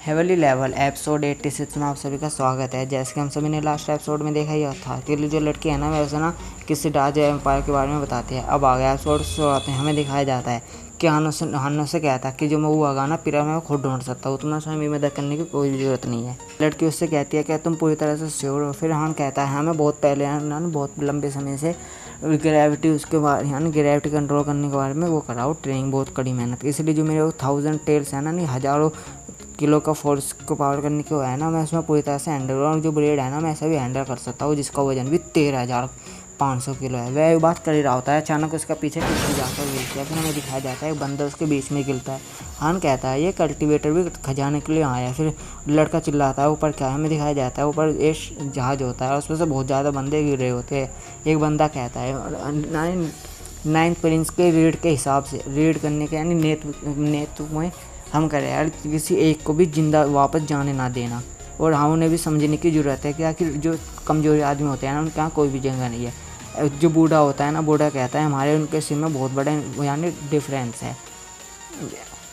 Heavenly level episode 86 में आप सभी का स्वागत है। जैसे कि हम सभी ने लास्ट एपिसोड में देखा ही था कि जो लड़की है ना वैसे ना किसी डार्क एम्पायर के बारे में बताती है। अब आगे एपिसोड शुरुआत में हमें दिखाया जाता है कि हानो से कहता है कि जो मैं वो आगा ना पिरा मैं खुद ढूंढ सकता हूँ, तुम्हें स्वयं मदद करने की कोई जरूरत नहीं है। लड़की उससे कहती है कि तुम पूरी तरह से श्योर हो। फिर हान कहता है मैं बहुत पहले बहुत लंबे समय से ग्रेविटी उसके बारे यानी ग्रेविटी कंट्रोल करने के बारे में वो कर रहा हूँ ट्रेनिंग, बहुत कड़ी मेहनत, इसलिए जो मेरे 1000 टेल्स है ना नहीं हज़ारों किलो का फोर्स को पावर करने को है ना मैं उसमें पूरी तरह से हैंडल और जो ब्लेड है ना मैं ऐसा भी हैंडल कर सकता हूँ जिसका वजन भी 13,500 किलो है। वह बात कर ही रहा होता है, अचानक उसका पीछे किसी जाकर गिरता है। फिर हमें दिखाया जाता है एक बंदा उसके बीच में गिरता है। हान कहता है ये कल्टीवेटर भी खजाने के लिए आया है। फिर लड़का चिल्लाता है ऊपर क्या है। हमें दिखाया जाता है ऊपर एक जहाज होता है और उसमें से बहुत ज़्यादा बंदे गिर रहे होते हैं। एक बंदा कहता है 9 प्रिंस के रीड के हिसाब से रीड करने के यानी नेतृत्व में हम करें यार किसी एक को भी जिंदा वापस जाने ना देना। और हम उन्हें भी समझने की ज़रूरत है कि आखिर जो कमज़ोर आदमी होते हैं ना उनके यहाँ कोई भी जगह नहीं है। जो बूढ़ा होता है ना बूढ़ा कहता है हमारे उनके सिर में बहुत बड़ा यानी डिफरेंस है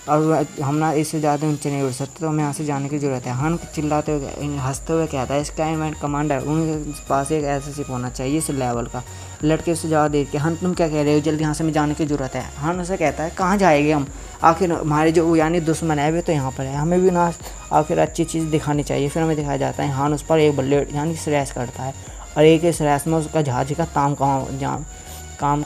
और हम ना इससे ज़्यादा ऊंचे नहीं उड़ सकते, तो हमें यहाँ से जाने की ज़रूरत है। हन चिल्लाते हुए हंसते हुए कहता है इसका इवेंट कमांडर उनके पास एक ऐसा शिप होना चाहिए इस लेवल का। लड़के उससे जवाब दे के हन तुम क्या कह रहे हो, जल्दी यहाँ से हमें जाने की ज़रूरत है। हन उसे कहता है कहाँ जाएंगे हम, आखिर हमारे जो यानी दुश्मन है वे तो यहाँ पर है, हमें भी ना आखिर अच्छी चीज़ दिखानी चाहिए। फिर हमें दिखाया जाता है हान उस पर एक ब्लेड यानी स्लैश करता है और एक स्लैश में उसका जहाज का काम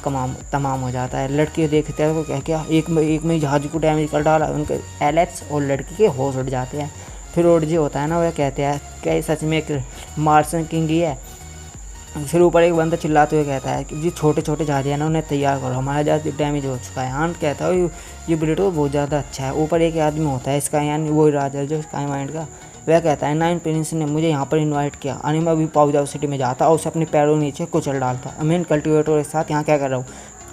तमाम हो जाता है। लड़के देखते हैं तो क्या एक में जहाज को डैमेज कर डाला, उनके एलेक्स और लड़की के होश उड़ जाते हैं। फिर ओडजी होता है ना वह कहते हैं क्या सच में एक मार्सन किंग ही है। फिर ऊपर एक बंदा चिल्लाते हुए कहता है कि जो छोटे छोटे जहाज है ना उन्हें तैयार करो, हमारा जहाज डैमेज हो चुका है। हान कहता है ये बुलेट बहुत ज़्यादा अच्छा है। ऊपर एक आदमी होता है इसका यानी वही राजा जो स्काई माइंड का, वह कहता है 9 प्रिंस ने मुझे यहाँ पर इनवाइट किया और मैं अभी पाउजाओ सिटी में जाता और उसे अपने पैरों नीचे कुचल डालता। मैं इन कल्टिवेटर के साथ यहाँ क्या कर रहा हूँ,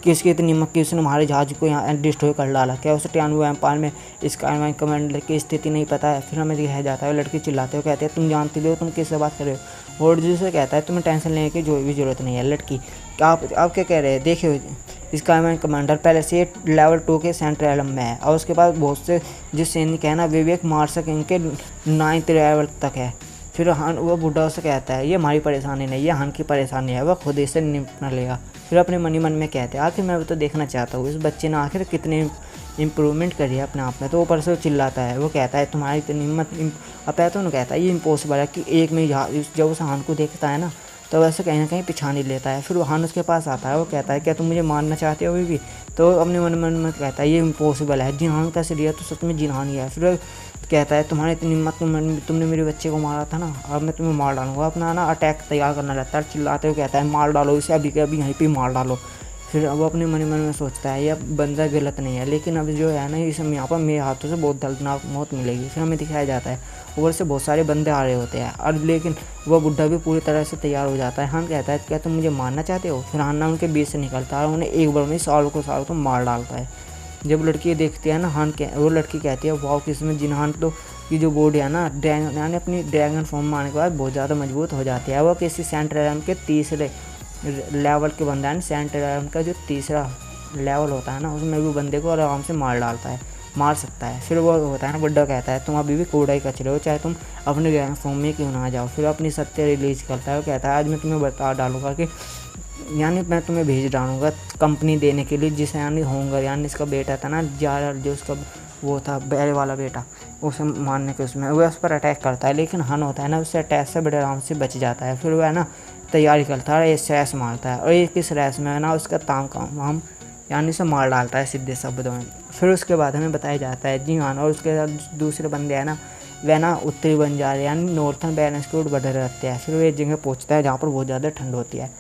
किसकी इतनी हिम्मत कि उसने हमारे जहाज को यहाँ डिस्ट्रॉय कर डाला, क्या उसे टियानो एम्पायर में स्काई कमांडर की स्थिति नहीं पता है। फिर हमें दिखाया जाता है लड़की चिल्लाते हुए कहते हैं तुम जानती हो तुम किससे बात कर रहे हो। और जिसे कहता है तुम्हें टेंशन लेने की जो भी ज़रूरत नहीं है। लड़की आप क्या कह रहे हैं, देखिए इसका कमांडर पहले से लेवल 2 के सेंट्रल में है और उसके बाद बहुत से जो सैनिक है ना विवेक मार्सक इनके 9th लेवल तक है। फिर हन वो बुढ़ा उसे कहता है ये हमारी परेशानी नहीं है, हन की परेशानी है, वह खुद इसे निपटा लेगा। फिर अपने मन ही मन में कहते हैं आखिर मैं तो देखना चाहता हूँ इस बच्चे ने आखिर कितने इम्प्रूवमेंट करी है अपने आप में। तो ऊपर से वो चिल्लाता है, वो कहता है तुम्हारी इतनी हिम्मत तो कहता है ये इम्पॉसिबल है कि एक में जब उस हान को देखता है ना तो वैसे कहीं ना कहीं पिछानी लेता है। फिर वो हान उसके पास आता है, वो कहता है क्या तुम मुझे मारना चाहते हो भी। तो अपने मन में कहता है ये इम्पॉसिबल है, जिनहान का शरीर तो सच में जिनहान ही है। फिर कहता है तुम्हारी इतनी हिम्मत तुमने मेरे बच्चे को मारा था ना, अब मैं तुम्हें मार डालूंगा। अपना ना अटैक तैयार करना रहता है, चिल्लाते हुए कहता है मार डालो इसे अभी के अभी यहीं पे मार डालो। फिर वो अपने मन में सोचता है यह बंदा गलत नहीं है, लेकिन अब जो है ना इस यहाँ पर मेरे हाथों से बहुत दर्दनाक मौत मिलेगी। फिर हमें दिखाया जाता है ऊपर से बहुत सारे बंदे आ रहे होते हैं और लेकिन वह बुढ़ा भी पूरी तरह से तैयार हो जाता है। हान कहता है क्या तुम मुझे मारना चाहते हो। फिर हान उनके बीच से निकलता है और उन्हें एक बार में सालों को मार डालता है। जब लड़की देखती है ना वो लड़की कहती है वाह किसमें जिनहान तो की जो बॉडी है ना ड्रैगन अपनी ड्रैगन फॉर्म में आने के बाद बहुत ज़्यादा मजबूत हो जाती है। वह किसी सेंट्रल के तीसरे लेवल के बंदा है, सेंट्रल का जो तीसरा लेवल होता है ना उसमें भी बंदे को आराम से मार सकता है। फिर वो होता है ना बुड्ढा कहता है तुम अभी भी कूड़ा ही कचरे हो, चाहे तुम अपने ड्रैगन फॉर्म में क्यों ना आ जाओ। फिर अपनी सत्य रिलीज करता है, वो कहता है आज मैं तुम्हें बता डालूंगा कि यानी मैं तुम्हें भेज डालूंगा कंपनी देने के लिए जिसे यानी होंगर यानी इसका बेटा था ना जो उसका वो था बैल वाला बेटा, उसे मारने के उसमें वह उस पर अटैक करता है। लेकिन हन होता है ना उससे अटैक से बड़े आराम से बच जाता है। फिर वह है ना तैयारी करता है, एक स्लैश मारता है और एक ही स्लैश में है ना उसका हम यानी उसे मार डालता है सीधे शब्दों में। फिर उसके बाद हमें बताया जाता है जी हाँ और उसके साथ दूसरे बंदे हैं ना वह ना उत्तरी बन जा रहे हैं यानी नॉर्थन बैलेंस के बढ़ रहते हैं। फिर वो एक जगह पहुँचता है जहाँ पर बहुत ज़्यादा ठंड होती है।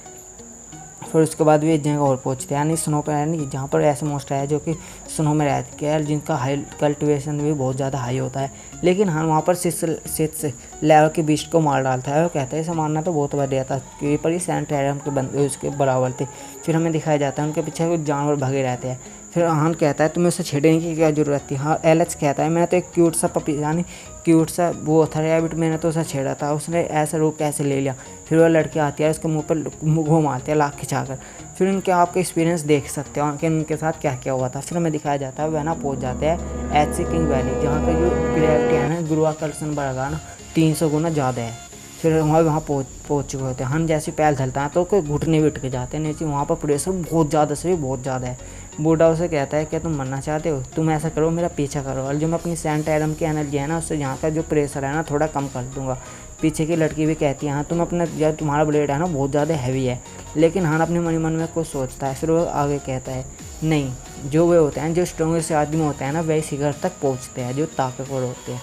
फिर उसके बाद भी एक जगह और पहुँचते हैं यानी स्नो पर यानी जहाँ पर ऐसे मोस्टर है जो कि स्नो में रहते हैं जिनका हाई कल्टिवेशन भी बहुत ज़्यादा हाई होता है। लेकिन हाँ वहाँ पर 6 लेवल के बीस्ट को मार डालता है। वो कहता है इसे मारना तो बहुत बढ़िया था क्योंकि पर ही सेंट्रल के बंदे उसके बराबर थे। फिर हमें दिखाया जाता है उनके पीछे कुछ जानवर भगे रहते हैं। फिर हान कहता है तुम्हें उसे छेड़ने की क्या ज़रूरत थी। हाँ एलेक्स कहता है मैं तो एक क्यूट सा पपी यानी क्यूट सा वो था रैबिट, मैंने तो उसे छेड़ा था, उसने ऐसा रूप कैसे ले लिया। फिर वो लड़की आती है उसके मुंह पर घूम मारती है लाख खिंचाकर। फिर उनके आपके एक्सपीरियंस देख सकते हो कि उनके साथ क्या क्या हुआ था। फिर हमें दिखाया जाता है वह ना पहुँच जाते हैं एचसी किंग वैली, जहाँ का जो ग्रेविटी है ना गुरुत्वाकर्षण बल का ना 300 गुना ज़्यादा है। फिर वहाँ पहुँच चुके होते हैं। हम जैसे पैर धरता है तो कोई घुटने भी उठ के जाते हैं नीचे, वहाँ पर प्रेशर बहुत ज़्यादा से भी बहुत ज़्यादा है। बूढ़ा उसे कहता है कि तुम मरना चाहते हो, तुम ऐसा करो मेरा पीछा करो, और जो मैं अपनी सेंट एडम की एनर्जी है ना उससे यहाँ का जो प्रेशर है ना थोड़ा कम कर दूंगा। पीछे की लड़की भी कहती है हाँ तुम अपना जब तुम्हारा ब्लेड है ना बहुत ज़्यादा हैवी है। लेकिन हाँ अपने मन में कुछ सोचता है। फिर वो आगे कहता है नहीं, जो वे होते हैं जो स्ट्रॉन्गेस्ट आदमी होते हैं ना वही शिखर तक पहुँचते हैं, जो ताकतवर होते हैं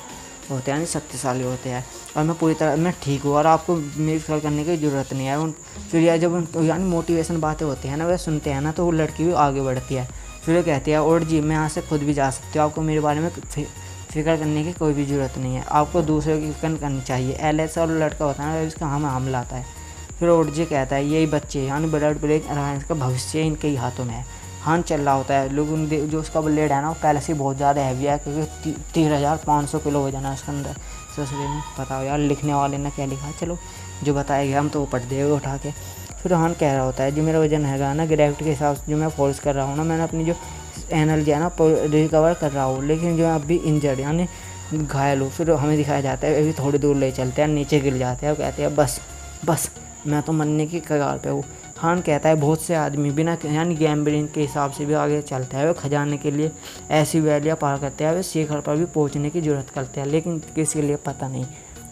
यानी शक्तिशाली होते हैं। और मैं पूरी तरह मैं ठीक हूँ और आपको मेरी फिक्र करने की ज़रूरत नहीं है। फिर यह जब यानी मोटिवेशन बातें होती हैं ना वह सुनते हैं ना तो वो लड़की भी आगे बढ़ती है। फिर वो कहती है और जी मैं यहाँ से खुद भी जा सकती हूँ, आपको मेरे बारे में फिक्र करने की कोई भी ज़रूरत नहीं है, आपको दूसरों की फिक्र करनी चाहिए। एलेक्स और लड़का होता है ना इसका हमला आता है। फिर ओडजी कहता है यही बच्चे यानी ब्लड ब्रेक अलायंस का भविष्य इनके ही हाथों में है। हान चल रहा होता है, लोग जो उसका ब्लेड है ना वो पहले से बहुत ज़्यादा हैवी है क्योंकि 3500 किलो वजन है उसके अंदर। सोचने में बताओ यार लिखने वाले ने क्या लिखा, चलो जो बताया गया हम तो वो पढ़ देंगे उठा के। फिर हान कह रहा होता है जो मेरा वजन हैगा ना ग्रेविटी के हिसाब से जो मैं फोर्स कर रहा हूँ ना मैंने अपनी जो एनर्जी है ना रिकवर कर रहा हूँ, लेकिन जो अभी इंजर्ड यानी घायल हूँ। फिर हमें दिखाया जाता है अभी थोड़ी दूर ले चलते हैं, नीचे गिर जाते हैं और कहते हैं बस मैं तो मरने की कगार पे हूँ। हान कहता है बहुत से आदमी बिना यानी गैम्बलिंग के हिसाब से भी आगे चलते हैं, वे खजाने के लिए ऐसी वैलियाँ पार करते हैं, वे शिखर पर भी पहुंचने की जरूरत करते हैं, लेकिन किसके लिए पता नहीं।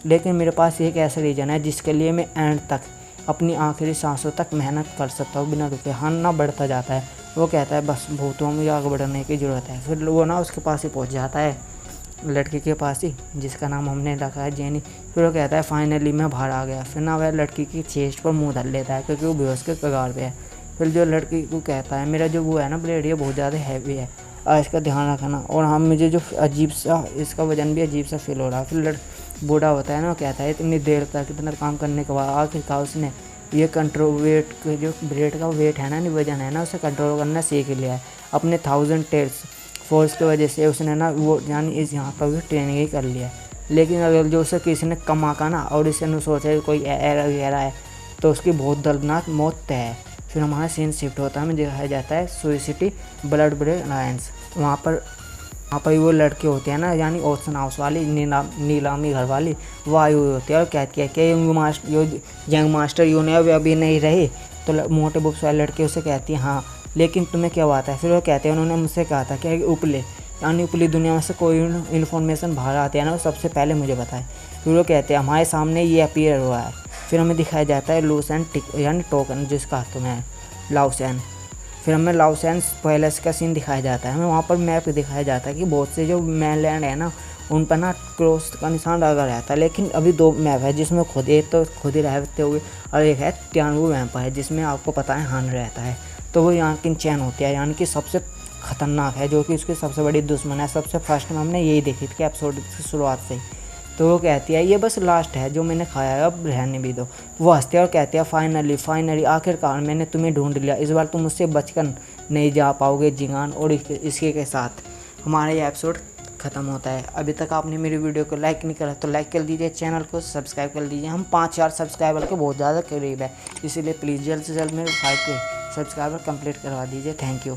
लेकिन मेरे पास एक ऐसा रीज़न है जिसके लिए मैं एंड तक अपनी आखिरी सांसों तक मेहनत कर सकता हूँ बिना रुके। हान ना बढ़ता जाता है, वो कहता है बस भूतों में आगे बढ़ने की ज़रूरत है। फिर वो ना उसके पास ही पहुँच जाता है, लड़की के पास ही जिसका नाम हमने रखा है जेनी। फिर वो कहता है फाइनली मैं बाहर आ गया। फिर ना वह लड़की की चेस्ट पर मुंह धर लेता है क्योंकि वो बेहोश के कगार पे है। फिर जो लड़की को कहता है मेरा जो वो है ना ब्लेड ये बहुत ज़्यादा हैवी है और इसका ध्यान रखना, और हम मुझे जो अजीब सा इसका वजन भी अजीब सा फील हो रहा है। फिर बूढ़ा होता है ना वो कहता है इतनी देर तक इतना काम करने के बाद आखिरकार उसने ये कंट्रोल वेट जो ब्लेड का वेट है ना वजन है ना उसे कंट्रोल करना सीख लिया है। अपने 1000 टेल्स फोर्स की वजह से उसने ना वो यानी इस यहाँ पर भी ट्रेनिंग ही कर लिया है। लेकिन अगर जो उसे किसी ने कमा का ना और इसे न सोचा कोई एरा वगैरह है तो उसकी बहुत दर्दनाक मौत तय है। फिर हमारा सीन शिफ्ट होता है, हमें दिखाया जाता है सुइसिटी ब्लड ब्रेक अलायंस। वहाँ पर वो लड़के होते हैं ना यानी ओशन हाउस वाली नीलामी घर वाली वो आई हुई होती है और कहती है कि यंग मास्टर यूने अभी नहीं रहे। तो मोटे बुक्स वाले लड़के उसे कहती है हाँ लेकिन तुम्हें क्या बात है। फिर वो कहते हैं उन्होंने मुझसे कहा था कि उपले यानी उपली दुनिया में से कोई इन्फॉर्मेशन बाहर आती है ना वो सबसे पहले मुझे बताए। फिर वो कहते हैं हमारे सामने ये अपीयर हुआ है। फिर हमें दिखाया जाता है लूसेन यानी टोकन जिसका हाथों में है लाउसेन। फिर हमें लाउसेन पैलेस का सीन दिखाया जाता है, हमें वहाँ पर मैप दिखाया जाता है कि बहुत से जो मैनलैंड है ना उन पर ना क्रॉस का निशान लगा रहता है। लेकिन अभी 2 मैप है जिसमें एक तो खुद ही रहते हुए और एक है तियानवू मैप है जिसमें आपको पता है हान रहता है। तो वो यहाँ की चैन होती है यानी कि सबसे ख़तरनाक है जो कि उसकी सबसे बड़ी दुश्मन है। सबसे फर्स्ट में हमने यही देखी थी कि एपिसोड की शुरुआत से ही। तो वो कहती है ये बस लास्ट है जो मैंने खाया है अब रहने भी दो। वो हंसती है और कहती है फाइनली आखिरकार मैंने तुम्हें ढूंढ लिया, इस बार तुम मुझसे बचकर नहीं जा पाओगे जिगान। और इसके के साथ हमारा ये एपिसोड ख़त्म होता है। अभी तक आपने मेरी वीडियो को लाइक नहीं करा तो लाइक कर दीजिए, चैनल को सब्सक्राइब कर दीजिए। हम 5000 सब्सक्राइबर के बहुत ज़्यादा करीब है, इसीलिए प्लीज़ जल्द से जल्द मेरे 5 सब्सक्राइबर कंप्लीट करवा दीजिए। Thank you.